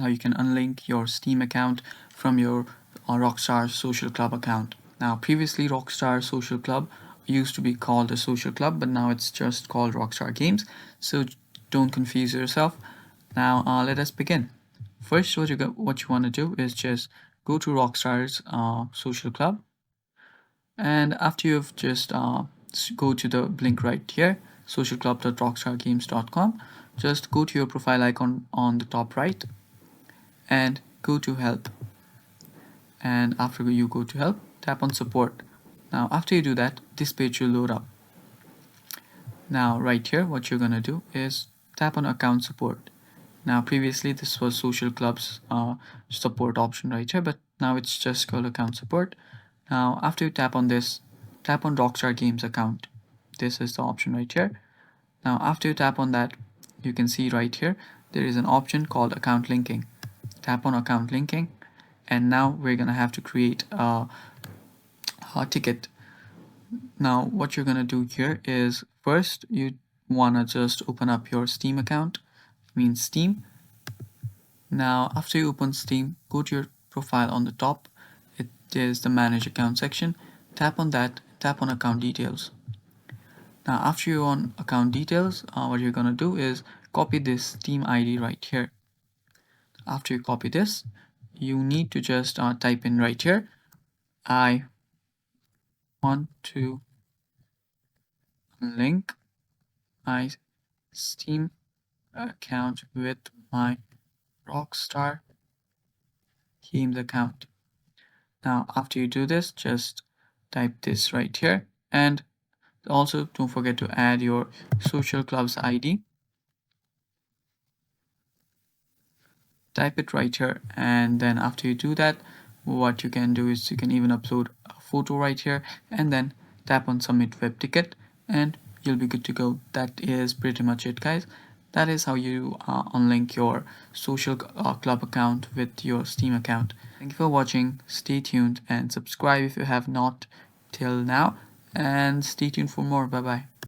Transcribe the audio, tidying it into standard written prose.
how you can unlink your Steam account from your Rockstar Social Club account. Now, previously Rockstar Social Club used to be called a social club, but now it's just called Rockstar Games. So don't confuse yourself. Now, let us begin. First, what you want to do is just go to Rockstar's Social Club, and after you've just go to the link right here, socialclub.rockstargames.com, just go to your profile icon on the top right and go to help. And after you go to help, tap on support. Now after you do that, this page will load up. Now right here, what you're gonna do is tap on account support. Now previously this was social clubs support option right here, but now it's just called account support. Now after you tap on this, tap on Rockstar Games account. This is the option right here. Now after you tap on that, you can see right here there is an option called account linking. Tap on account linking, and now we're gonna have to create a ticket. Now what you're gonna do here is first you wanna just open up your Steam account, means Steam. Now after you open Steam, go to your profile on the top. It is the manage account section. Tap on that, tap on account details. Now after you're on account details, what you're gonna do is copy this Steam ID right here. After you copy this, you need to just type in right here, I want to link my Steam account with my Rockstar Games account. Now after you do this, just type this right here, and also don't forget to add your social club's ID. Type it right here, and then after you do that, what you can do is you can even upload a photo right here and then tap on submit web ticket and you'll be good to go. That is pretty much it, guys. That is how you unlink your social club account with your Steam account. Thank you for watching. Stay tuned and subscribe if you have not till now, and stay tuned for more. Bye bye.